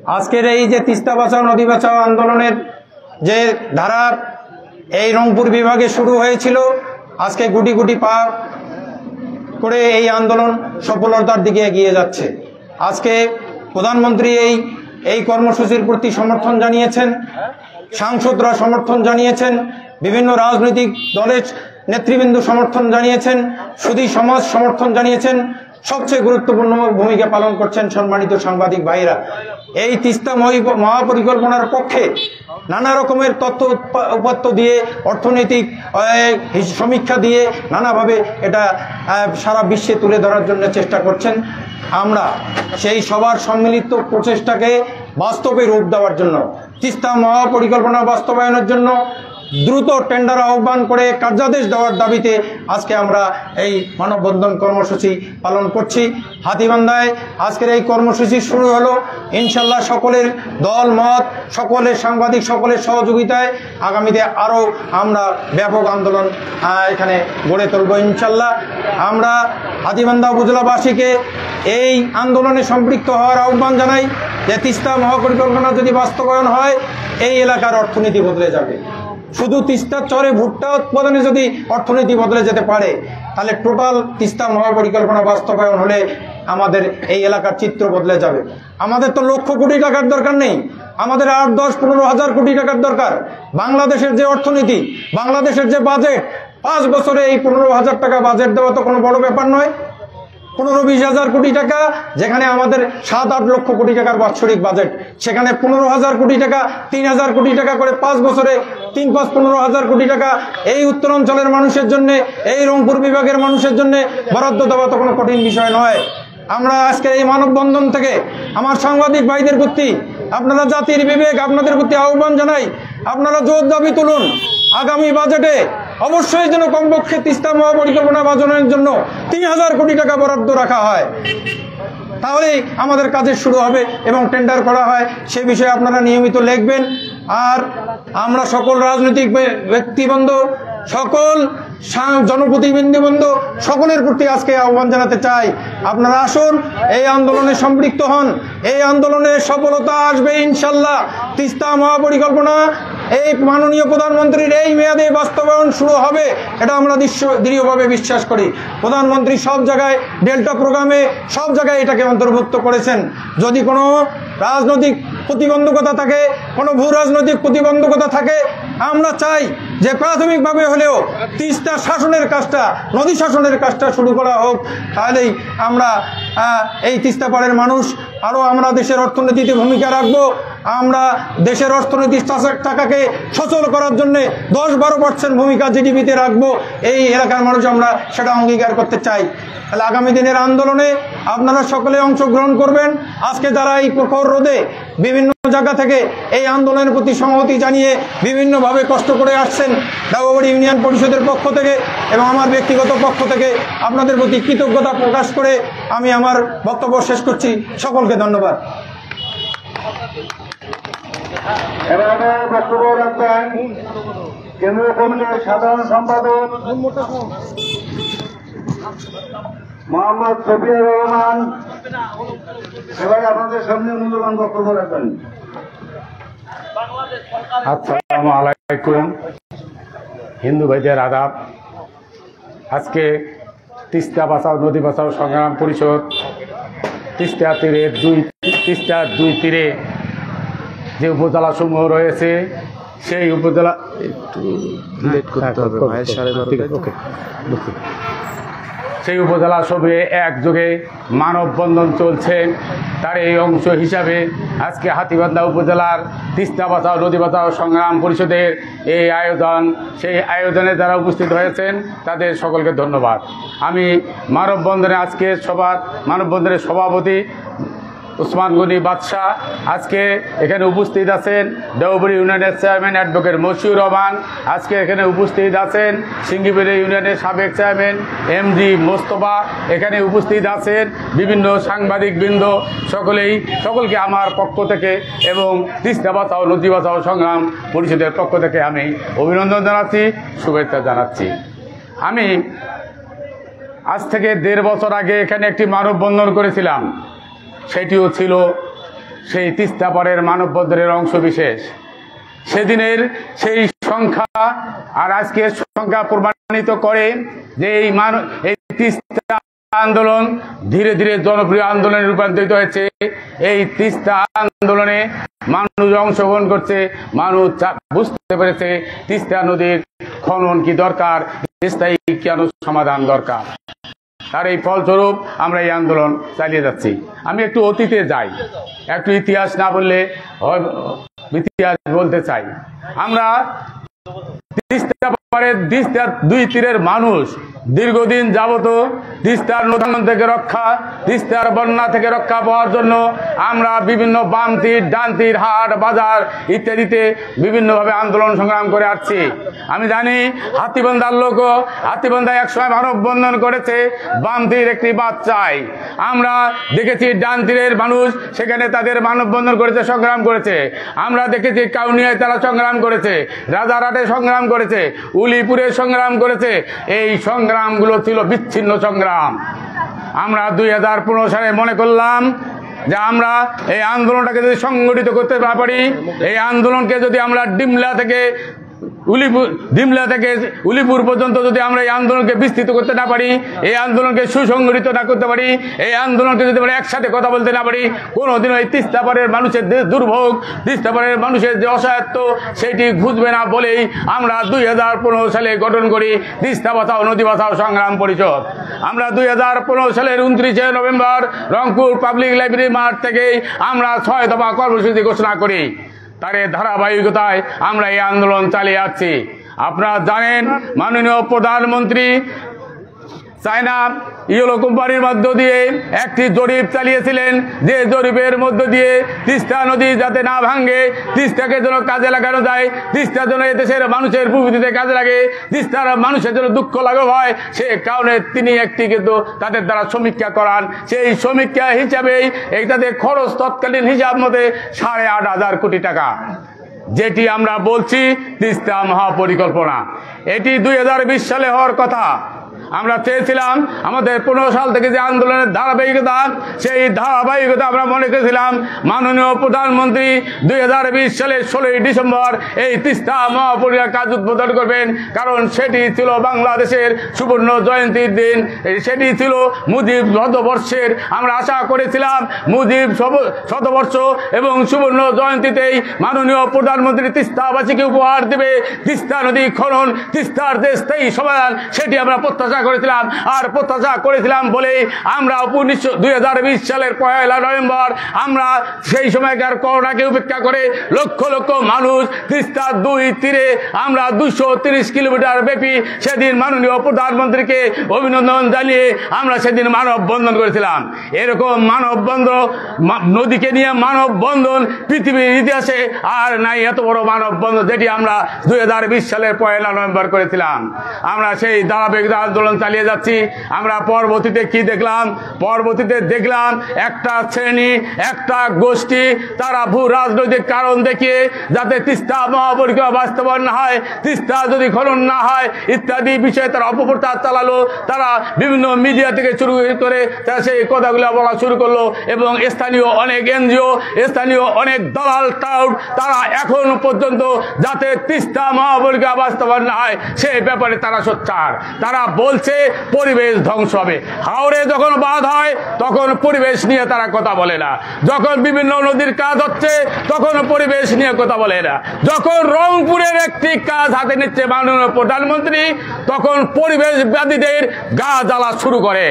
আজকের এই যে তিস্তা বাঁচাও নদী বাঁচাও আন্দোলনের যে ধারা এই রংপুর বিভাগে শুরু হয়েছিল, আজকে গুটি গুটি পা করে এই আন্দোলন সফলতার দিকে এগিয়ে যাচ্ছে। আজকে প্রধানমন্ত্রী এই কর্মসূচির প্রতি সমর্থন জানিয়েছেন, সাংসদরা সমর্থন জানিয়েছেন, বিভিন্ন রাজনৈতিক দলের নেতৃবৃন্দ সমর্থন জানিয়েছেন, সুধী সমাজ সমর্থন জানিয়েছেন, সবচেয়ে গুরুত্বপূর্ণ ভূমিকা পালন করছেন সম্মানিত সাংবাদিক ভাইরা। এই তিস্তা মহাপরিকল্পনার পক্ষে নানা রকমের তথ্য উপাত্ত দিয়ে, অর্থনৈতিক সমীক্ষা দিয়ে নানাভাবে এটা সারা বিশ্বে তুলে ধরার জন্য চেষ্টা করছেন। আমরা সেই সবার সম্মিলিত প্রচেষ্টাকে বাস্তবে রূপ দেওয়ার জন্য, তিস্তা মহাপরিকল্পনা বাস্তবায়নের জন্য দ্রুত টেন্ডার আহ্বান করে কার্যাদেশ দেওয়ার দাবিতে আজকে আমরা এই মানববন্ধন কর্মসূচি পালন করছি। হাতীবান্ধায় আজকের এই কর্মসূচি শুরু হলো। ইনশাল্লাহ সকলের দল মত, সকলের সাংবাদিক সকলের সহযোগিতায় আগামীতে আরও আমরা ব্যাপক আন্দোলন এখানে গড়ে তুলব ইনশাল্লাহ। আমরা হাতীবান্ধা উপজেলাবাসীকে এই আন্দোলনে সম্পৃক্ত হওয়ার আহ্বান জানাই যে তিস্তা মহাপরিকল্পনা যদি বাস্তবায়ন হয়, এই এলাকার অর্থনীতি বদলে যাবে। শুধু তিস্তার চরে ভুট্টা উৎপাদনে যদি অর্থনীতি বদলে যেতে পারে, তাহলে টোটাল তিস্তা মহাপরিকল্পনা বাস্তবায়ন হলে আমাদের এই এলাকার চিত্র বদলে যাবে। আমাদের তো লক্ষ কোটি টাকার দরকার নেই, আমাদের 8-10-15 হাজার কোটি টাকার দরকার। বাংলাদেশের যে অর্থনীতি, বাংলাদেশের যে বাজেট, 5 বছরে এই 15,000 টাকা বাজেট দেওয়া তো কোনো বড় ব্যাপার নয়। 15-20 হাজার কোটি টাকা, যেখানে আমাদের 7-8 লক্ষ কোটি টাকার বাৎসরিক বাজেট, সেখানে 15,000 কোটি টাকা, 3,000 কোটি টাকা করে 5 বছরে 3-5-15 হাজার কোটি টাকা এই উত্তরাঞ্চলের মানুষের জন্য, এই রংপুর বিভাগের মানুষের জন্য বরাদ্দ দেওয়া তো কোনো কঠিন বিষয় নয়। আমরা আজকের এই মানববন্ধন থেকে আমার সাংবাদিক ভাইদের প্রতি, আপনারা জাতির বিবেক, আপনাদের প্রতি আহ্বান জানাই, আপনারা জোর দাবি তুলুন আগামী বাজেটে অবশ্যই যেন কমপক্ষে তিস্তা মহাপরিকল্পনা বাস্তবায়নের জন্য 3,000 কোটি টাকা বরাদ্দ রাখা হয়, তাহলেই আমাদের কাজের শুরু হবে এবং টেন্ডার করা হয়। সে বিষয়ে আপনারা নিয়মিত লিখবেন। আর আমরা সকল রাজনৈতিক ব্যক্তিবৃন্দ, সকল জনপ্রতিনিধিবৃন্দ, সকলের প্রতি আজকে আহ্বান জানাতে চাই, আপনারা আসুন, এই আন্দোলনে সম্পৃক্ত হন। এই আন্দোলনে সফলতা আসবে ইনশাল্লাহ। তিস্তা মহাপরিকল্পনা এই মাননীয় প্রধানমন্ত্রীর এই মেয়াদে বাস্তবায়ন শুরু হবে, এটা আমরা দৃঢ়ভাবে বিশ্বাস করি। প্রধানমন্ত্রী সব জায়গায় ডেল্টা প্রোগ্রামে সব জায়গায় এটাকে অন্তর্ভুক্ত করেছেন। যদি কোনো রাজনৈতিক প্রতিবন্ধকতা থাকে, কোনো ভূ রাজনৈতিক প্রতিবন্ধকতা থাকে, আমরা চাই যে প্রাথমিকভাবে হলেও তিস্তা শাসনের কাজটা, নদী শাসনের কাজটা শুরু করা হোক। তাহলেই আমরা এই তিস্তা পাড়ের মানুষ আরও আমরা দেশের অর্থনীতিতে ভূমিকা রাখবো। আমরা দেশের অর্থনৈতিক টাকাকে সচল করার জন্য 10-12% ভূমিকা জিডিপিতে রাখবো। এই এলাকার মানুষ আমরা সেটা অঙ্গীকার করতে চাই। তাহলে আগামী দিনের আন্দোলনে আপনারা সকলে অংশগ্রহণ করবেন। আজকে যারা এই প্রখর রোদে বিভিন্ন জায়গা থেকে এই আন্দোলনের প্রতি সংহতি জানিয়ে বিভিন্নভাবে কষ্ট করে আসছেন, ডাবুবাড়ি ইউনিয়ন পরিষদের পক্ষ থেকে এবং আমার ব্যক্তিগত পক্ষ থেকে আপনাদের প্রতি কৃতজ্ঞতা প্রকাশ করে আমি আমার বক্তব্য শেষ করছি। সকলকে ধন্যবাদ। এবারে বক্তব্য রাখবেন কেন্দ্রীয় কমিটির সাধারণ সম্পাদক মোহাম্মদ শফিউর রহমান। এবারে আপনাদের সামনে মূল্যবান বক্তব্য রাখবেন। আসসালামু আলাইকুম, হিন্দু ভাইদের আদাব। আজকে তিস্তা বাঁচাও নদী বাঁচাও সংগ্রাম পরিষদ তিস্তার দুই তীরে যে উপজেলা সমূহ রয়েছে, সেই উপজেলা সেই উপজেলা সবে একযোগে মানববন্ধন চলছে। তার এই অংশ হিসাবে আজকে হাতীবান্ধা উপজেলার তিস্তা বাঁচাও নদী বাঁচাও সংগ্রাম পরিষদের এই আয়োজন, সেই আয়োজনে যারা উপস্থিত হয়েছেন তাদের সকলকে ধন্যবাদ। আমি মানববন্ধনের সভাপতি উসমান গনি বাদশাহ, আজকে এখানে উপস্থিত আছেন দেওবড়ি ইউনিয়নের চেয়ারম্যান অ্যাডভোকেট মশিউর রহমান, আজকে এখানে উপস্থিত আছেন সিঙ্গিবিড়ি ইউনিয়নের সাবেক চেয়ারম্যান এমডি মোস্তফা, এখানে উপস্থিত আছেন বিভিন্ন সাংবাদিকবৃন্দ, সকলকে আমার পক্ষ থেকে এবং তিস্তা বাঁচাও নদী বাঁচাও সংগ্রাম পরিষদের পক্ষ থেকে আমি অভিনন্দন জানাচ্ছি, শুভেচ্ছা জানাচ্ছি। আমি আজ থেকে 1.5 বছর আগে এখানে একটি মানববন্ধন করেছিলাম। সেটিও ছিল সেই তিস্তা পারের মানববন্ধনের অংশ বিশেষ। সেদিনের সেই সংখ্যা আর আজকে সংখ্যা প্রমাণিত করে যে এই তিস্তা আন্দোলন ধীরে ধীরে জনপ্রিয় আন্দোলনে রূপান্তরিত হয়েছে। এই তিস্তা আন্দোলনে মানুষ অংশগ্রহণ করছে, মানুষ বুঝতে পেরেছে তিস্তা নদীর খনন কি দরকার, স্থায়ী কেন সমাধান দরকার। আর এই ফলস্বরূপ আমরা এই আন্দোলন চালিয়ে যাচ্ছি। আমি একটু অতীতে যাই, একটু ইতিহাস না বললে ইতিহাস বলতে চাই। আমরা তিস্তা পারের দুই তীরের মানুষ দীর্ঘদিন যাবত তিস্তার নদী থেকে রক্ষা, তিস্তার বন্যা থেকে রক্ষা পাওয়ার জন্য আমরা বিভিন্ন বাম তীর, ডান তীর, হাট, বাজার ইত্যাদিতে বিভিন্নভাবে আন্দোলন সংগ্রাম করে আসছি। আমি জানি হাতীবান্ধার লোকও হাতীবান্ধা একসময় মানববন্ধন করেছে, বাম তীর একটি বাদ চাই। আমরা দেখেছি ডান তীরের মানুষ সেখানে তাদের মানববন্ধন করেছে, সংগ্রাম করেছে। আমরা দেখেছি কাউনিয়ায় তারা সংগ্রাম করেছে, রাজারহাটে সংগ্রাম করেছে, উলিপুরে সংগ্রাম করেছে। এই সংগ্রামগুলো ছিল বিচ্ছিন্ন সংগ্রাম। আমরা 2015 সালে মনে করলাম যে আমরা এই আন্দোলনটাকে যদি সংগঠিত করতে না পারি, এই আন্দোলনকে যদি আমরা ডিমলা থেকে উলিপুর পর্যন্ত যদি আমরা এই আন্দোলনকে বিস্তৃত করতে না পারি, এই আন্দোলনকে সুসংগঠিত না করতে পারি, এই আন্দোলনকে যদি আমরা একসাথে কথা বলতে না পারি, কোনোদিনও এই তিস্তা পারের মানুষের দুর্ভোগ, তিস্তা পারের মানুষের যে অসহায়ত্ব সেটি বুঝবে না বলেই আমরা 2015 সালে গঠন করি তিস্তা বাঁচাও নদী বাঁচাও সংগ্রাম পরিষদ। আমরা 2015 সালের 29 নভেম্বর রংপুর পাবলিক লাইব্রেরি মাঠ থেকেই আমরা 6 দফা কর্মসূচি ঘোষণা করি। তার ধারাবাহিকতায় আমরা এই আন্দোলন চালিয়ে যাচ্ছি। আপনারা জানেন মাননীয় প্রধানমন্ত্রী চায়না ইয়েলো কোম্পানির মধ্য দিয়ে একটি জরিপ চালিয়েছিলেন, যে জরিপের মধ্য দিয়ে তিস্তা নদী যাতে না ভাঙে, তিস্তাকে যেন কাজে লাগানো যায়, তিস্তা যেন দেশের মানুষের প্রবৃত্তিতে কাজে লাগে, তিস্তার মানুষের জন্য দুঃখ লাঘব হয়, সে কারণে তিনি একটি কিন্তু তাদের দ্বারা সমীক্ষা করান। সেই সমীক্ষা হিসাবেই এই তাদের খরচ তৎকালীন হিসাব মতে 8,500 কোটি টাকা, যেটি আমরা বলছি তিস্তা মহাপরিকল্পনা। এটি 2020 সালে হওয়ার কথা। আমরা চেয়েছিলাম আমাদের 15 সাল থেকে যে আন্দোলনের ধারাবাহিকতা, সেই ধারাবাহিকতা আমরা মনে করেছিলাম মাননীয় প্রধানমন্ত্রী 2020 সালের 16 ডিসেম্বর এই তিস্তা মহাপরিকল্পনার কাজ উদ্বোধন করবেন, কারণ সেটি ছিল বাংলাদেশের সুবর্ণ জয়ন্তীর দিন, সেটি ছিল মুজিব শতবর্ষের। আমরা আশা করেছিলাম মুজিব শতবর্ষ এবং সুবর্ণ জয়ন্তীতেই মাননীয় প্রধানমন্ত্রী তিস্তাবাসীকে উপহার দেবে তিস্তা নদী খনন, তিস্তার যে স্থায়ী সমাধান, সেটি আমরা প্রত্যাশা করেছিলাম। আর প্রত্যাশা করেছিলাম বলেই আমরা 2020 সালের 1 নভেম্বর আমরা সেই সময়কার করোনাকে উপেক্ষা করে লক্ষ লক্ষ মানুষ তিস্তার 2 তীরে আমরা 230 কিলোমিটার ব্যাপী সেদিন মাননীয় প্রধানমন্ত্রীকে অভিনন্দন জানিয়ে আমরা সেদিন মানববন্ধন করেছিলাম। এরকম মানববন্ধন, নদীকে নিয়ে মানববন্ধন পৃথিবীর ইতিহাসে আর নাই এত বড় মানববন্ধন, যেটি আমরা 2020 সালের 1 নভেম্বর করেছিলাম। আমরা সেই ধারাবাহিক আন্দোলন চালিয়ে যাচ্ছি। আমরা পরবর্তীতে কি দেখলাম? পরবর্তীতে দেখলাম একটা শ্রেণী, একটা গোষ্ঠী, তারা ভূ রাজনৈতিক কারণ দেখিয়ে যাতে তিস্তা মহাপরিকল্পনা বাস্তবায়ন না হয়, তিস্তা যদি খনন না হয় ইত্যাদি বিষয়ে তারা অপপ্রচার চালালো। তারা বিভিন্ন মিডিয়া থেকে শুরু করে তারা সেই কথাগুলো বলা শুরু করলো এবং স্থানীয় অনেক এনজিও, স্থানীয় অনেক দালাল টাউট, তারা এখন পর্যন্ত যাতে তিস্তা মহাপরিকল্পনা বাস্তবায়ন না হয় সেই ব্যাপারে তারা সোচ্চার। তারা বলছে পরিবেশ ধ্বংস হবে। হাওড়ে যখন বাঁধ হয় তখন পরিবেশ নিয়ে তারা কথা বলে না, যখন বিভিন্ন নদীর কাজ হচ্ছে তখন পরিবেশ নিয়ে কথা বলে না, যখন রংপুরের একটি কাজ হাতে নিচ্ছে মাননীয় প্রধানমন্ত্রী তখন পরিবেশবাদীদের গা জ্বালা শুরু করে।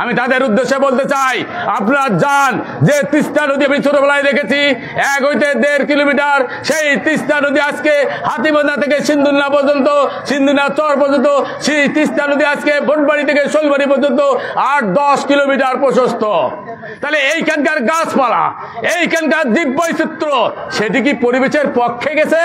আমি তাদের উদ্দেশ্যে বলতে চাই, আপনারা জান যে তিস্তা নদী আমি ছোটবেলায় দেখেছি 1 হইতে 1.5 কিলোমিটার, সেই তিস্তা নদী আজকে হাতিবান্ধা থেকে সিন্ধুনা পর্যন্ত, সিন্ধুনা চর পর্যন্ত, সেই তিস্তা নদী আজকে বনবাড়ি থেকে শৈলবাড়ি পর্যন্ত 8-10 কিলোমিটার প্রশস্ত। তাহলে এইখানকার গাছপালা, এইখানকার জীব বৈচিত্র্য, সেটি কি পরিবেশের পক্ষে গেছে?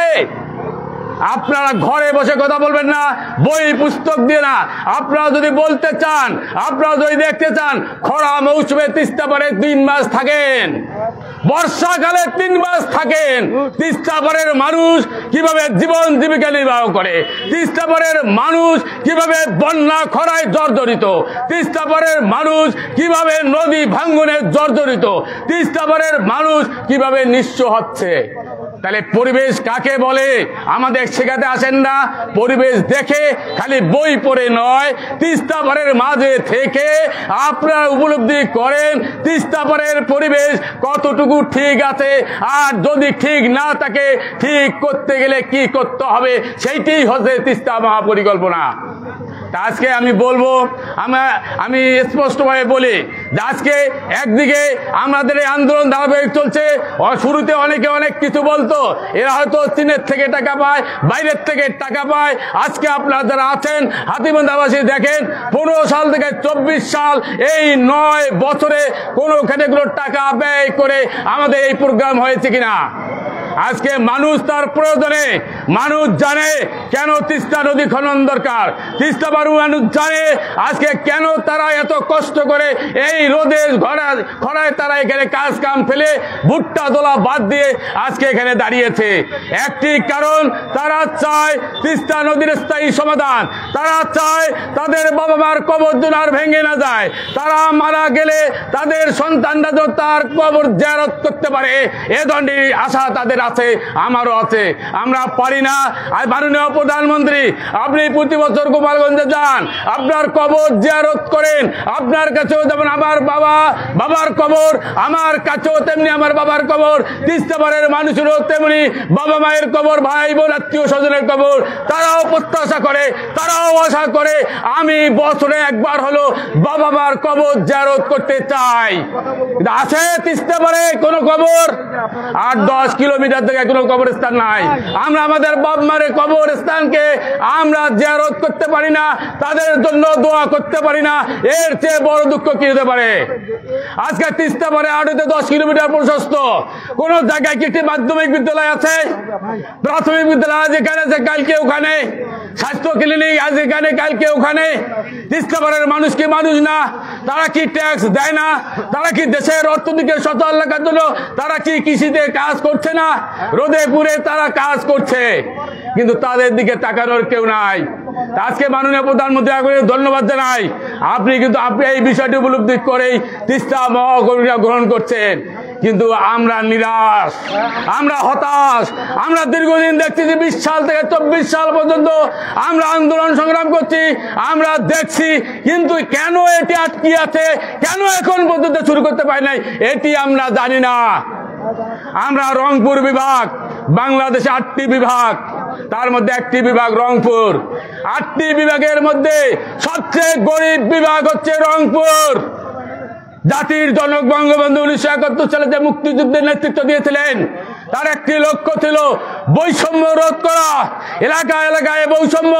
আপনারা ঘরে বসে কথা বলবেন না, বই পুস্তক দিয়ে না। আপনারা যদি বলতে চান, আপনারা যদি দেখতে চান, খরা মৌসুমে তিস্তা পারে 3 মাস থাকেন, বর্ষাকালে 3 মাস থাকেন। তিস্তা পারের মানুষ কিভাবে জীবন জীবিকা নির্বাহ করে, তিস্তা পারের মানুষ কিভাবে বন্যা খরায় জর্জরিত, তিস্তা পারের মানুষ কিভাবে নদী ভাঙ্গনে জর্জরিত, তিস্তা পারের মানুষ কিভাবে নিঃস্ব হচ্ছে। তাহলে পরিবেশ কাকে বলে আমাদের শেখাতে আসেন না। পরিবেশ দেখে খালি বই পড়ে নয়, তিস্তা পারের মাঝে থেকে আপনারা উপলব্ধি করেন তিস্তা পারের পরিবেশ কতটুকু ঠিক আছে, আর যদি ঠিক না থাকে ঠিক করতে গেলে কি করতে হবে, সেইটাই হচ্ছে তিস্তা মহাপরিকল্পনা। আজকে আমি বলবো, আমি স্পষ্টভাবে বলি যে আজকে একদিকে আমাদের এই আন্দোলন ধারাবাহিক চলছে। শুরুতে অনেকে অনেক কিছু বলতো, এরা হয়তো চীনের থেকে টাকা পায়, বাইরের থেকে টাকা পায়। আজকে আপনারা যারা আছেন হাতীবান্ধাবাসী দেখেন, 15 সাল থেকে 24 সাল এই 9 বছরে কোনোখানে কোনো টাকা ব্যয় করে আমাদের এই প্রোগ্রাম হয়েছে কিনা। আজকে মানুষ তার প্রয়োজনে, মানুষ জানে কেন তিস্তা নদী খনন দরকার, তিস্তা বারু মানুষ জানে আজকে কেন তারা এত কষ্ট করে এই রোদে খরায় তারা এখানে কাজ কাম ফেলে ভুট্টা দোলা বাদ দিয়ে আজকে এখানে দাঁড়িয়েছে। একটি কারণ, তারা চায় তিস্তা নদীর স্থায়ী সমাধান। তারা চায় তাদের বাবা মার কবর যেন আর ভেঙে না যায়, তারা মারা গেলে তাদের সন্তানরা যেন তার কবর জিয়ারত করতে পারে, এ ধরনের আশা তাদের আছে, আমারও আছে। আমরা পারি না। আর মাননীয় প্রধানমন্ত্রী, আপনি প্রতি বছর গোপালগঞ্জে যান, আপনার কবর জিয়ারত করেন। আপনার কাছেও যেমন আমার বাবার কবর, আমার কাছেও তেমনি আমার বাবার কবর, তিস্তা পারের মানুষেরও তেমনি বাবা মায়ের কবর, ভাই বোন আত্মীয় স্বজনের কবর। তারাও প্রত্যাশা করে, তারাও আশা করে আমি বছরে একবার হলো বাবা মার কবর জিয়ারত করতে চাই। আছে তিস্তা পারে কোনো কবর? 8-10 কিলোমিটার থেকে কোনো কবরস্থান নাই। আমরা আমাদের বাবা মায়ের কবরস্থানকে আমরা জিয়ারত করতে পারি না, তাদের জন্য দোয়া করতে পারি না। এর চেয়ে বড় দুঃখ কি হতে পারে? আজকে তিস্তা পারে 8-10 কিলোমিটার প্রশস্ত। কোন জায়গায় কি একটি মাধ্যমিক বিদ্যালয় আছে? প্রাথমিক বিদ্যালয় আজ এখানে আছে, কালকে ওখানে। স্বাস্থ্য ক্লিনিক আজ এখানে, কালকে ওখানে। তিস্তা পারের মানুষ কি মানুষ না? তারা কি ট্যাক্স দেয় না? তারা কি দেশের অর্থনীতিকে সচল রাখার জন্য তারা কি কৃষিতে কাজ করছে না? রোদে পুড়ে তারা কাজ করছে, কিন্তু তাদের দিকে তাকানোর কেউ নাই। আজকে মাননীয় প্রধানমন্ত্রী ধন্যবাদ জানাই, আপনি এই বিষয়টি উপলব্ধি করেই তিস্তা মহাকরণা গ্রহণ করছেন। কিন্তু আমরা নিরাশ, আমরা হতাশ। আমরা দীর্ঘদিন দেখতেছি 20 সাল থেকে 24 সাল পর্যন্ত আমরা আন্দোলন সংগ্রাম করছি, আমরা দেখছি, কিন্তু কেন এটি আটকে আছে, কেন এখন পর্যন্ত শুরু করতে পারি নাই, এটি আমরা জানি না। আমরা রংপুর বিভাগ, বাংলাদেশে 8টি বিভাগ, তার মধ্যে একটি বিভাগ রংপুর। 8টি বিভাগের মধ্যে সবচেয়ে গরিব বিভাগ হচ্ছে রংপুর। জাতির জনক বঙ্গবন্ধু 1971 সালে যে মুক্তিযুদ্ধের নেতৃত্ব দিয়েছিলেন, তার একটি লক্ষ্য ছিল বৈষম্য রোধ করা। এলাকায় এলাকায় বৈষম্য,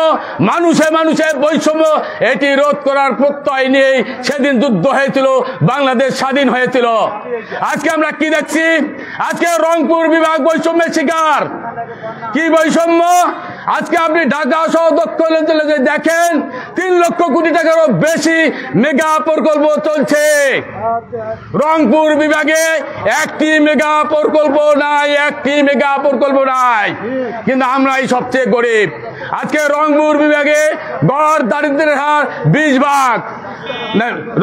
মানুষে মানুষে বৈষম্য, এটি রোধ করার প্রত্যয় নিয়ে সেদিন যুদ্ধ হয়েছিল, বাংলাদেশ স্বাধীন হয়েছিল। আজকে আমরা কি দেখছি? আজকে রংপুর বিভাগ বৈষম্যের শিকার। কি বৈষম্য? আজকে আপনি ঢাকা সহ দক্ষিণ অঞ্চলে দেখেন 3 লক্ষ কোটি টাকারও বেশি মেগা প্রকল্প চলছে। রংপুর বিভাগে একটি মেগা প্রকল্প নাই, একটি মেগা প্রকল্প নাই। কিন্তু আমরাই সবচেয়ে গরিব। আজকে রংপুর বিভাগে গড় দারিদ্র্যের হার 20 ভাগ,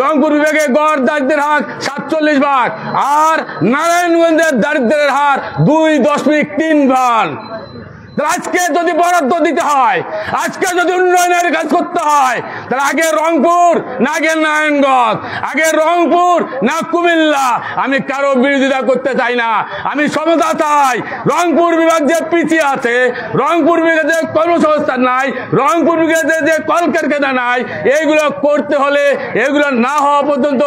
রংপুর বিভাগে গড় দারিদ্র্যের হার 47 ভাগ, আর নারায়ণগঞ্জের দারিদ্র্যের হার 2.3 ভাগ। আজকে যদি বরাদ্দ দিতে হয়, আজকে যদি উন্নয়নের কাজ করতে হয়, তাহলে আগে রংপুর না আগে নারায়ণগঞ্জ, আগে রংপুর না কুমিল্লা? আমি কারো বিরোধিতা করতে চাই না, আমি সমতা চাই। রংপুর বিভাগ যে পিছিয়ে আছে, রংপুর বিভাগে যে কর্মসংস্থান নাই, রংপুর বিভাগে যে কলকারখানা নাই, এইগুলো করতে হলে এগুলো না হওয়া পর্যন্ত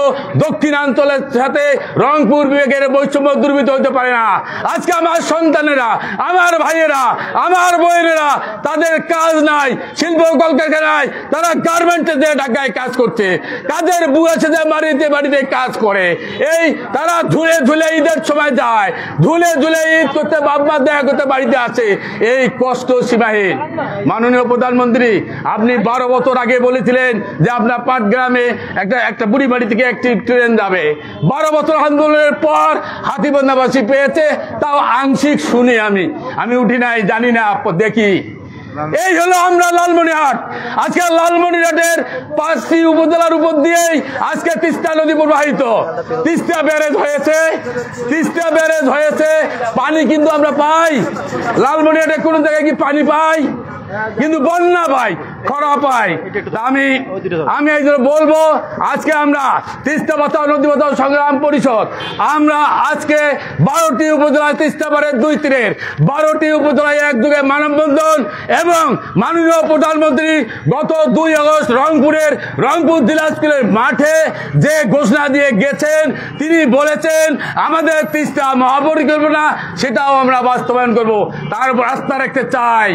দক্ষিণাঞ্চলের সাথে রংপুর বিভাগের বৈষম্য দুর্বৃত্ত হতে পারে না। আজকে আমার সন্তানেরা, আমার ভাইয়েরা, আমার বোনেরা তাদের কাজ নাই, শিল্প কলকারখানায় তারা গার্মেন্টে যে ঢাকায় কাজ করছে, কাজের বুয়া সেজে বাড়িতে বাড়িতে কাজ করে, এই তারা ঝুলে ঝুলে ঈদের সময় যায়, ঝুলে ঝুলে ঈদ করতে বাবা দেখা করতে বাড়িতে আসে, এই কষ্ট সীমাহীন। মাননীয় প্রধানমন্ত্রী, আপনি 12 বছর আগে বলেছিলেন যে আপনার পাটগ্রামে একটা বুড়ি বাড়ি থেকে একটি ট্রেন যাবে। 12 বছর আন্দোলনের পর হাতীবান্ধাবাসী পেয়েছে, তাও আংশিক শুনি, আমি উঠি নাই, জানি না, দেখি। এই হলো আমরা লালমনিরহাট। আজকে লালমনিরহাটের 5টি উপজেলার উপর দিয়েই আজকে তিস্তা নদী প্রবাহিত। তিস্তা ব্যারেজ হয়েছে, পানি কিন্তু আমরা পাই। লালমনিরহাটে কোন জায়গায় কি পানি পাই? কিন্তু বন্যা পাই, খরা পাই। আমি এই জন্য বলবো, আজকে আমরা তিস্তা বাঁচাও নদী বাঁচাও সংগ্রাম পরিষদ, আমরা আজকে 12টি উপজেলায় তিস্তা পারের 2 তীরের 12টি উপজেলায় একযোগে মানববন্ধন এবং মাননীয় প্রধানমন্ত্রী গত 2 আগস্ট রংপুর জেলা স্কুলের মাঠে যে ঘোষণা দিয়ে গেছেন, তিনি বলেছেন আমাদের তিস্তা মহাপরিকল্পনা সেটাও আমরা বাস্তবায়ন করব, তার উপর আস্থা রাখতে চাই।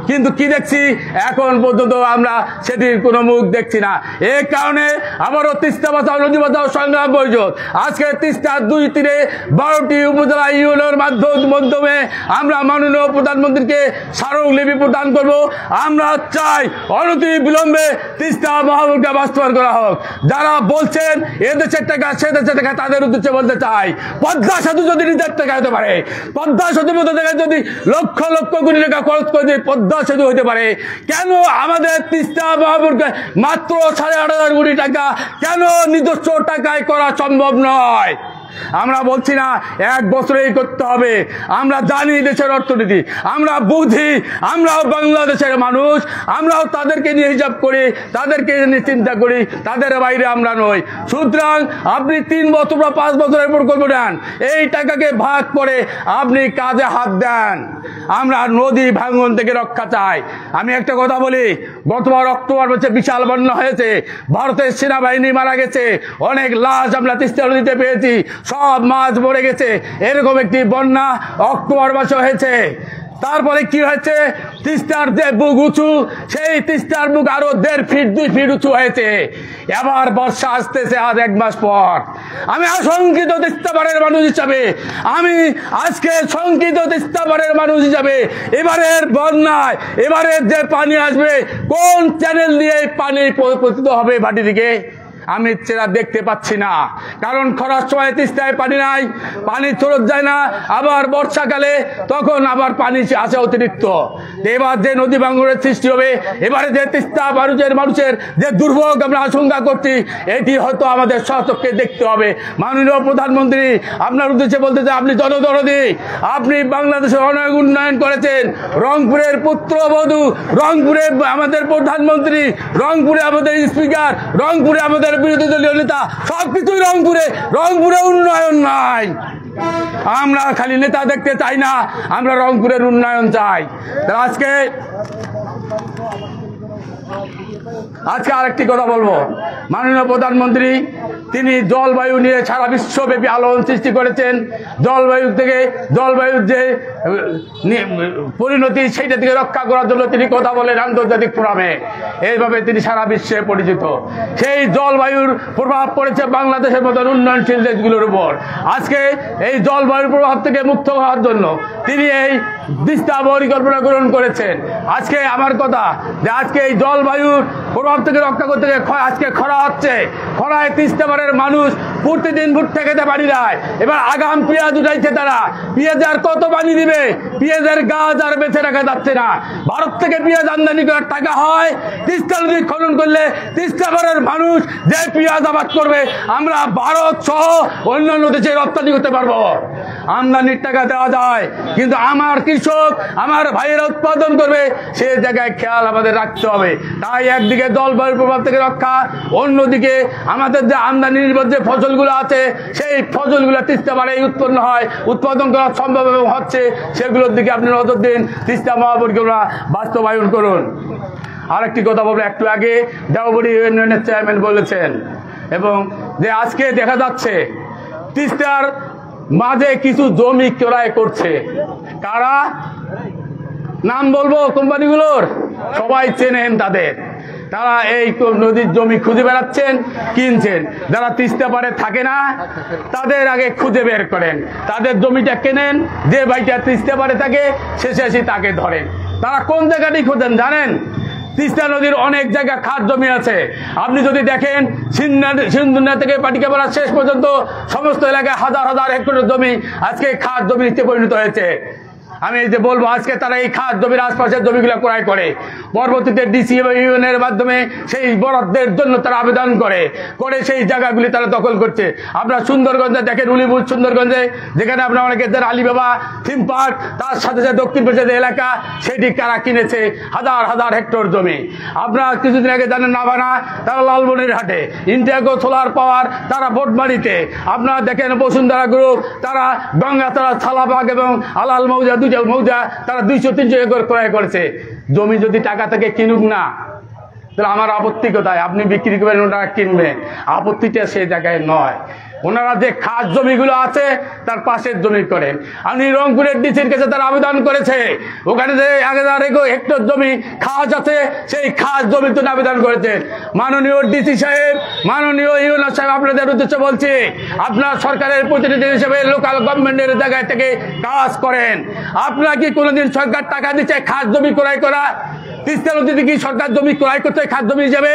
কিন্তু কি দেখছি, এখন পর্যন্ত আমরা সেটির কোনো মুখ দেখছি না। এই কারণে আবারও তিস্তা বাঁচাও নদী বাঁচাও সংগ্রাম পরিষদ আজকে তিস্তার 2 তীরে 12টি উপজেলা ইউনিয়নের মাধ্যমে আমরা মাননীয় প্রধানমন্ত্রীকে স্মারকলিপি প্রদান করব। আমরা চাই অনতি বিলম্বে তিস্তা মহাপরিকল্পনা বাস্তবায়ন করা হোক। যারা বলছেন এদেশের টাকা সে দেশের টাকা, তাদের উদ্দেশ্যে বলতে চাই, পদ্মা সেতু যদি নিজের টাকা হতে পারে, পদ্মা সেতুর মতো জায়গায় যদি লক্ষ লক্ষ কোটি টাকা খরচ করে দিয়ে পদ্মা সেতু হতে পারে, কেন আমাদের তিস্তা মহাপরিকল্পনা মাত্র 8.5 কোটি টাকা কেন নিজস্ব টাকায় করা সম্ভব নয়? আমরা বলছি না 1 বছরেই করতে হবে, আমরা জানি দেশের অর্থনীতি, আমরা বুঝি, আমরাও বাংলাদেশের মানুষ, আমরাও তাদেরকে নিয়ে হিসাব করি, তাদেরকে নিয়ে চিন্তা করি, তাদের বাইরে আমরা নই। সুতরাং আপনি 3 বছর বা 5 বছরের প্রকল্প নেন, এই টাকাকে ভাগ করে আপনি কাজে হাত দেন। আমরা নদী ভাঙন থেকে রক্ষা চাই। আমি একটা কথা বলি, গতবার অক্টোবর মাসে বিশাল বন্যা হয়েছে, ভারতের সেনাবাহিনী মারা গেছে, অনেক লাশ আমরা তিস্তা নদীতে পেয়েছি, সব মাছ মরে গেছে। এরকম একটি বন্যা অক্টোবর মাসে হয়েছে। তারপরে কি হয়েছে, তিস্তার যে বুক উঁচু, সেই তিস্তার বুক আরো 1.5 ফিট 2 ফিট উঁচু হয়েছে। এবার বর্ষা আসতেছে আজ 1 মাস পর। আমি আশঙ্কিত তিস্তাপাড়ের মানুষ হিসাবে, আমি আজকে শঙ্কিত তিস্তাপাড়ের মানুষ হিসাবে, এবারের বন্যায় এবারের যে পানি আসবে, কোন চ্যানেল দিয়ে পানি পতিত হবে মাটি দিকে, আমি সেটা দেখতে পাচ্ছি না। কারণ খরার সময় তিস্তায় পানি নাই, পানি ফেরত যায় না, আবার বর্ষাকালে তখন আবার পানি আসে অতিরিক্ত। এবার যে নদী ভাঙনের সৃষ্টি হবে, এবারে যে তিস্তা মানুষের যে দুর্ভোগ আমরা আশঙ্কা করছি, এটি হয়তো আমাদের সচক্ষে দেখতে হবে। মাননীয় প্রধানমন্ত্রী, আপনার উদ্দেশ্যে বলতে চাই, আপনি জনদরদি, আপনি বাংলাদেশের অনেক উন্নয়ন করেছেন। রংপুরের পুত্রবধূ, রংপুরে আমাদের প্রধানমন্ত্রী, রংপুরে আমাদের স্পিকার, রংপুরে আমাদের বিরোধী দলীয় নেতা, সবকিছুই রংপুরে উন্নয়ন নাই। আমরা খালি নেতা দেখতে চাই না, আমরা রংপুরের উন্নয়ন চাই। আজকে আরেকটি কথা বলবো, মাননীয় প্রধানমন্ত্রী তিনি জলবায়ু নিয়ে সারা বিশ্বব্যাপী আলোড়ন সৃষ্টি করেছেন। জলবায়ুর যে পরিণতি, সেইটা থেকে রক্ষা করার জন্য তিনি কথা বলেন আন্তর্জাতিক ফোরামে। এইভাবে তিনি সারা বিশ্বে পরিচিত। সেই জলবায়ুর প্রভাব পড়েছে বাংলাদেশের মতন উন্নয়নশীল দেশগুলোর উপর। আজকে এই জলবায়ুর প্রভাব থেকে মুক্ত হওয়ার জন্য তিনি এই তিস্তা পরিকল্পনা গ্রহণ করেছেন। আজকে আমার কথা যে আজকে এই জলবায়ুর প্রভাব থেকে রক্ষা করতে গিয়ে আজকে খরা হচ্ছে, খরায় তিস্তাপাড়ের মানুষ প্রতিদিন ভুট্টা খেতে পারি নাই। এবার আগাম পেঁয়াজ উঠাইছে তারা, পেঁয়াজ আর কত পানি দিবে, পেঁয়াজের গাছ আর বেঁচে রাখা যাচ্ছে না। ভারত থেকে পেঁয়াজ আমদানি করার টাকা হয়, তিস্তা নদী খনন করলে তিস্তাপাড়ের মানুষ যে পেঁয়াজ আবাদ করবে, আমরা ভারত সহ অন্যান্য দেশে রপ্তানি করতে পারবো। আমদানির টাকা দেওয়া যায়, কিন্তু আমার কৃষক, আমার ভাইয়েরা উৎপাদন করবে, সে জায়গায় খেয়াল আমাদের রাখতে হবে। তাই একদিকে জলবায়ুর প্রভাব থেকে রক্ষা, অন্যদিকে আমাদের যে আমদানি নির্ভর যে ফসলগুলো আছে, সেই ফসলগুলো তিস্তাপাড়েই উৎপন্ন হয়, উৎপাদন করা সম্ভব এবং হচ্ছে, সেগুলোর দিকে আপনি নজর দিন, তিস্তা মহাপরিকল্পনা বাস্তবায়ন করুন। আরেকটি কথা বলবো, একটু আগে দেওবড়ি ইউনিয়নের চেয়ারম্যান বলেছেন, এবং যে আজকে দেখা যাচ্ছে তিস্তার মাঝে কিছু জমি ক্রয় করছে, কারা? নাম বলবো কোম্পানিগুলোর, সবাই চেনেন তাদের। তারা এই নদীর জমি খুঁজে বেড়াচ্ছেন, কিনছেন। যারা তিস্তা পারে থাকে না তাদের আগে খুঁজে বের করেন, তাদের জমিটা কেনেন। যে ভাইটা তিস্তা পারে থাকে শেষে এসে তাকে ধরেন। তারা কোন জায়গাটি খোঁজেন জানেন? তিস্তা নদীর অনেক জায়গা খাদ জমি আছে। আপনি যদি দেখেন সিন্ধুনা থেকে পাটিকাপাড়া শেষ পর্যন্ত সমস্ত এলাকায় হাজার হাজার হেক্টরের জমি আজকে খাদ জমিতে পরিণত হয়েছে। আমি এই যে বলবো, আজকে তারা এই খাদ জমির আশপাশের জমিগুলো ক্রয় করে, পরবর্তীতে ডিসি এবং ইউনিয়নের মাধ্যমে সেই বরাদ্দের জন্য তারা আবেদন করে সেই জায়গাগুলি তারা দখল করছে। আপনার সুন্দরগঞ্জে দেখেন, উলিপুর সুন্দরগঞ্জে, যেখানে আপনার অনেকের আলীবাবা থিম পার্ক, তার সাথে সাথে দক্ষিণ পাশে যে এলাকা, সেটি কারা কিনেছে হাজার হাজার হেক্টর জমি। আপনারা কিছুদিন আগে জানেন নাভানা, তারা লালমনিরহাটে, ইন্ডিয়াগো সোলার পাওয়ার তারা বোটমারিতে, আপনারা দেখেন বসুন্ধরা গ্রুপ তারা গঙ্গাতলা, ছালাবাগ এবং আলাল মৌজা মৌজা তারা 200-300 একর ক্রয় করেছে। জমি যদি টাকা থেকে কিনুক না, তাহলে আমার আপত্তি কোথায়? আপনি বিক্রি করবেন, ওনারা কিনবেন, আপত্তিটা সেই জায়গায় নয়। ওনারা যে খাস জমিগুলো আছে তার পাশের জমি করেন। আমি রংপুরের ডিসির কাছে তারা আবেদন করেছে, ওখানে যে 1000 হেক্টর জমি খাস আছে, সেই খাস জমির জন্য আবেদন করেছেন। মাননীয় ডিসি সাহেব, মাননীয় ইউনো সাহেব, আপনাদের উদ্দেশ্যে বলছি, আপনার সরকারের প্রতিনিধি হিসেবে লোকাল গভর্নমেন্টের জায়গায় থেকে কাজ করেন। আপনারা কি কোনোদিন সরকার টাকা দিচ্ছে খাস জমি ক্রয় করা? তিস্তা নদীতে কি সরকার জমি ক্রয় করতে খাস জমি হিসেবে?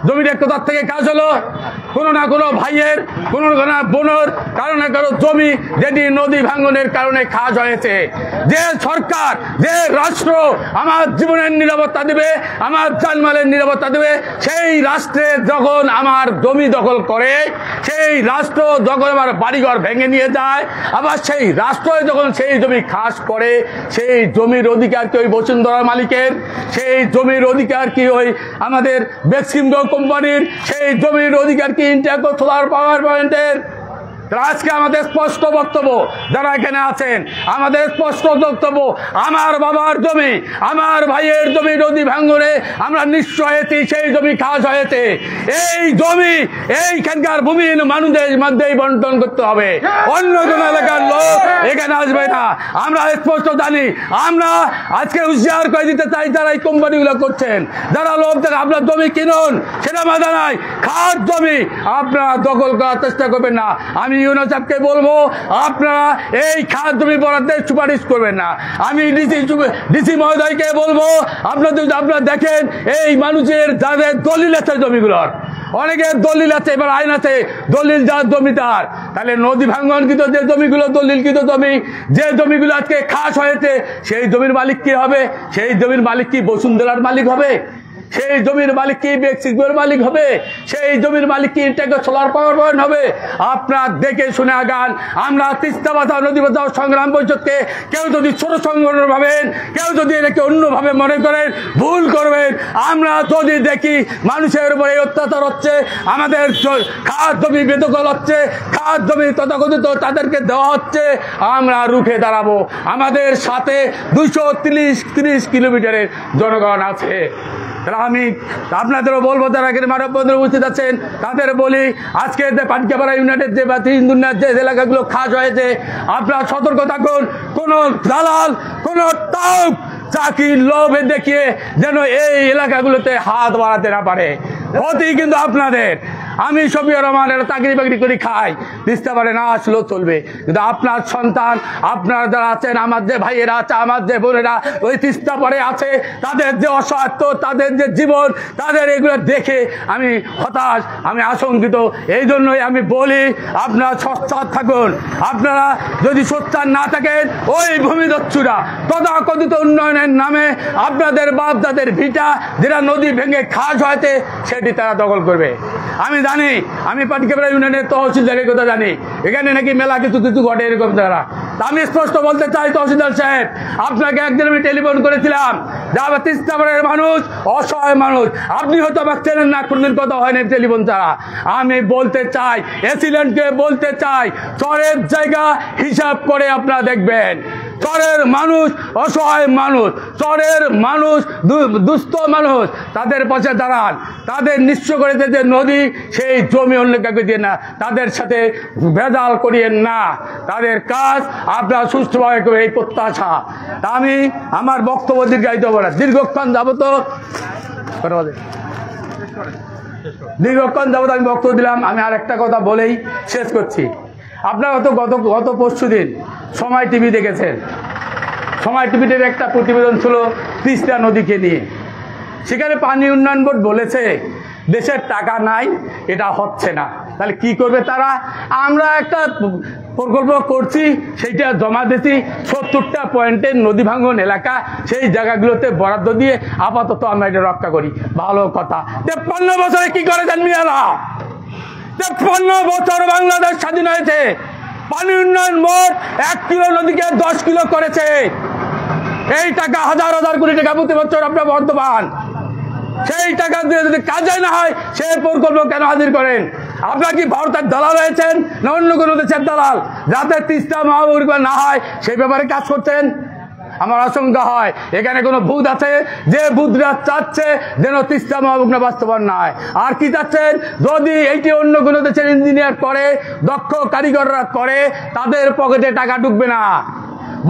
জমির কোথার থেকে কাজ হলো? কোনো না কোনো ভাইয়ের, কোনো না বোনের কারো না কারো জমি যেটি নদী ভাঙনের কারণে খাস হয়েছে। যে সরকার, যে রাষ্ট্র আমার জীবনের নিরাপত্তা দেবে, আমার জানমালের নিরাপত্তা দেবে, সেই রাষ্ট্রে যখন আমার জমি দখল করে, সেই রাষ্ট্র যখন আমার বাড়িঘর ভেঙে নিয়ে যায়, আবার সেই রাষ্ট্র যখন সেই জমি খাস করে, সেই জমির অধিকার কি ওই বসুন্ধরার মালিকের? সেই জমির অধিকার কি ওই আমাদের বেক্সিম কোম্পানির? সেই জমির অধিকার কি ইন্ডিয়াগো সোলার পাওয়ার পয়েন্টের? আজকে আমাদের স্পষ্ট বক্তব্য, যারা এখানে আছেন, আমাদের স্পষ্ট বক্তব্য, আমার বাবার জমি, আমার ভাইয়ের জমি নদী ভাঙনে আমরা নিঃস্ব হয়েছি, সেই জমি খাস হয়েছে। এই জমি এইখানকার ভূমিহীন মানুষদের মধ্যেই বন্টন করতে হবে, অন্য কোন এলাকার লোক এখানে আসবে না। আমরা স্পষ্ট জানি। আমরা আজকে হুঁশিয়ার করে দিতে চাই, যারা এই কোম্পানিগুলো করছেন, যারা লোক থেকে আপনার জমি কিনুন, সেটা বাধা নাই, খাস জমি আপনারা দখল করার চেষ্টা করবেন না। আমি ইউনো সাহেবকে বলবো, আপনারা এই খাস জমি বরাদ্দের সুপারিশ করবেন না। আমি ডিসি মহোদয়কে বলবো, আপনারা দেখেন এই মানুষের যাদের দলিল আছে জমিগুলোর, অনেকের দলিল আছে, এবার আইন আছে, দলিল যার জমিদার, তাহলে নদী ভাঙ্গনকৃত যে জমিগুলো দলিলকৃত জমি, যে জমিগুলো আজকে খাস হয়েছে, সেই জমির মালিক কি হবে? সেই জমির মালিক কি বসুন্ধরার মালিক হবে? সেই জমির মালিক কি বেক্সিমের মালিক হবে? সেই জমির মালিক কি ইন্ডিয়াগো সোলার পাওয়ার পয়েন্ট হবে? আপনার দেখে শুনে আগান। আমরা তিস্তা বাঁচাও নদী বাঁচাও সংগ্রাম পরিষদকে কেউ যদি ছোট সংগঠন ভাবেন, কেউ যদি এটাকে অন্যভাবে মনে করেন, ভুল করবেন। আমরা যদি দেখি মানুষের উপরে অত্যাচার হচ্ছে, আমাদের খাস জমি বেদখল হচ্ছে, খাস জমি তথাকথিত তাদেরকে দেওয়া হচ্ছে, আমরা রুখে দাঁড়াবো। আমাদের সাথে 230 কিলোমিটারের জনগণ আছে। আমি আপনাদেরও বলবো, যারা এখানে মানববন্ধনে উপস্থিত আছেন, তাদের বলি, আজকে পাটিকাপাড়া ইউনাইটেড যে বা তিনদুনিয়ার যে এলাকাগুলো খাস হয়েছে, আপনারা সতর্ক থাকুন। কোনো দালাল, কোনো তাউক চাকরির লোভে দেখিয়ে যেন এই এলাকাগুলোতে হাত বাড়াতে না পারে। ক্ষতি কিন্তু আপনাদের। আমি শফিউর রহমান এটা চাকরি বাকরি করে খাই, তিস্তা পারে না আসলেও চলবে, কিন্তু আপনার সন্তান, আপনারা যারা আছেন, আমার যে ভাইয়েরা আছে, আমার যে বোনেরা ওই তিস্তা পারে আছে, তাদের যে অসহায়ত্ব, তাদের যে জীবন, তাদের এগুলো দেখে আমি হতাশ, আমি আশঙ্কিত। এই জন্যই আমি বলি, আপনারা সোচ্চার থাকুন। আপনারা যদি সোচ্চার না থাকেন, ওই ভূমিদস্যুরা তথাকথিত উন্নয়নের নামে আপনাদের বাপ দাদের ভিটা যেটা নদী ভেঙে খাস হয়েছে, সেটি তারা দখল করবে। আমি জানি, আমি পাটিকাপাড়া ইউনিয়নের তহসিলদারের কথা জানি, এখানে নাকি মেলা কিছু কিছু ঘটে এরকম যারা। আমি স্পষ্ট বলতে চাই, তহসিলদার সাহেব, আপনাকে একদিন আমি টেলিফোন করেছিলাম, যে আমার তিস্তাপাড়ের মানুষ অসহায় মানুষ, আপনি হয়তো আমার চেনেন না, কোনদিন কথা হয়নি টেলিফোন ছাড়া। আমি বলতে চাই, এসিলেন্টকে বলতে চাই, চরের জায়গা হিসাব করে আপনারা দেখবেন। চরের মানুষ অসহায় মানুষ, চরের মানুষ দুস্থ মানুষ, তাদের পাশে দাঁড়ান। তাদের নিঃস্ব করেছে যে নদী, সেই জমি অন্য কাউকে দিয়ে না, তাদের সাথে ভেজাল করিয়েন না। তাদের কাজ আপনারা সুষ্ঠুভাবে করবে, এই প্রত্যাশা। তা আমি আমার বক্তব্য দীর্ঘায়িত হবো না। দীর্ঘক্ষণ যাবত আমি বক্তব্য দিলাম। আমি আর একটা কথা বলেই শেষ করছি। আপনারা তো গত পরশু দিন সময় টিভি দেখেছেন। সময় টিভিতে একটা প্রতিবেদন ছিল তিস্তা নদীকে নিয়ে। সেখানে পানি উন্নয়ন বোর্ড বলেছে দেশের টাকা নাই, এটা হচ্ছে না। তাহলে কি করবে তারা? আমরা একটা প্রকল্প করছি, সেইটা জমা দিয়েছি 70টা পয়েন্টের নদী ভাঙ্গন এলাকা, সেই জায়গাগুলোতে বরাদ্দ দিয়ে আপাতত আমরা এটা রক্ষা করি। ভালো কথা। 53 বছরে কি করেছেন মিয়ারা? 53 বছর বাংলাদেশ স্বাধীন হয়েছে, পানি উন্নয়ন বোর্ড 1 কিলো নদীকে 10 কিলো করেছে। এই টাকা হাজার হাজার কোটি টাকা প্রতি বছর আপনার বর্তমান, সেই টাকা দিয়ে যদি কাজে না হয় সেই প্রকল্প কেন হাজির করেন? আপনারা কি ভারতের দালাল হয়েছেন না অন্য কোনো দেশের দালাল? যাতে তিস্তা মহাপরিকল্পনা না হয় সেই ব্যাপারে কাজ করছেন। আমার আশঙ্কা হয় এখানে কোনো ভূত আছে, যে ভূতরা চাচ্ছে যেন তিস্তা মহাপরিকল্পনা বাস্তবায়ন না হয়। আর কি চাচ্ছেন? যদি এইটি অন্য কোনো দেশের ইঞ্জিনিয়ার করে, দক্ষ কারিগররা করে, তাদের পকেটে টাকা ঢুকবে না।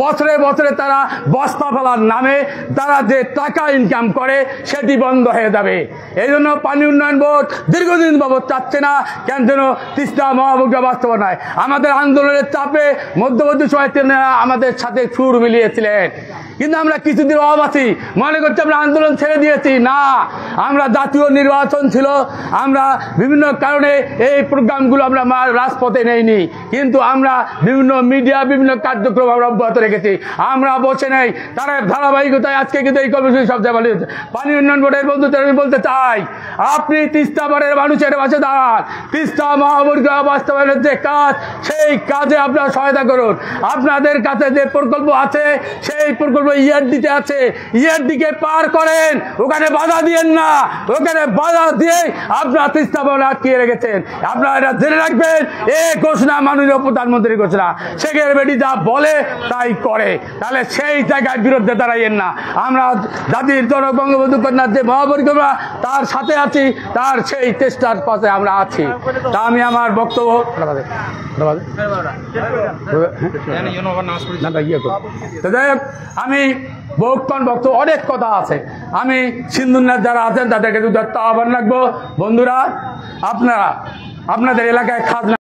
বছরে বছরে তারা বস্তা ফেলার নামে তারা যে টাকা ইনকাম করে সেটি বন্ধ হয়ে যাবে। এই জন্য পানি উন্নয়ন বোর্ড দীর্ঘদিন বাবদ চাচ্ছে না কেন যেন তিস্তা মহাপরিকল্পনা বাস্তবায়ন হয়। আমাদের আন্দোলনের চাপে মধ্যবর্তী সময় তেনারা আমাদের সাথে সুর মিলিয়েছিলেন, কিন্তু আমরা কিছুদিন অবাসি মনে করছি আমরা আন্দোলন ছেড়ে দিয়েছি। না, আমরা জাতীয় নির্বাচন ছিল, আমরা বিভিন্ন কারণে এই প্রোগ্রামগুলো আমরা রাজপথে নেইনি, কিন্তু আমরা বিভিন্ন মিডিয়া বিভিন্ন কার্যক্রম আমরা অব্যাহত রেখেছি। আমরা বসে নেই, তারা ধারাবাহিকতায় আজকে কিন্তু এই কর্মসূচি সবচেয়ে ভালো হয়েছে। পানি উন্নয়ন বোর্ডের বন্ধুদের আমি বলতে চাই, আপনি তিস্তা পাড়ের মানুষের পাশে দাঁড়ান। তিস্তা মহাপরিকল্পনা বাস্তবায়নের যে কাজ, সেই কাজে আপনারা সহায়তা করুন। আপনাদের কাছে যে প্রকল্প আছে সেই প্রকল্প ইয়ারডিতে আছে, ইয়ারডিকে পার করেন, ওখানে বাধা দিয়েন না। ওখানে বাধা দিয়ে আপনারা তিস্তা পাড়ে আটকিয়ে রেখেছেন। আপনারা এটা জেনে রাখবেন, এই ঘোষণা মাননীয় প্রধানমন্ত্রীর ঘোষণা, শেখের বেটি যা বলে তাই করে। তাহলে সেই জায়গায় বিরুদ্ধে দাঁড়াইয়েন না। আমরা জাতির জনক বঙ্গবন্ধু কন্যার যে মহাপরিকল্পনা তার সাথে আছি, তার সেই চেষ্টার পাশে আমরা আছি। তা আমি আমার বক্তব্য আমি বহুক্ষণ বক্তব্য, অনেক কথা আছে। আমি সিন্ধুনাথ যারা আছেন তাদেরকে আহ্বান রাখবো, বন্ধুরা আপনারা আপনাদের এলাকায় খাজনা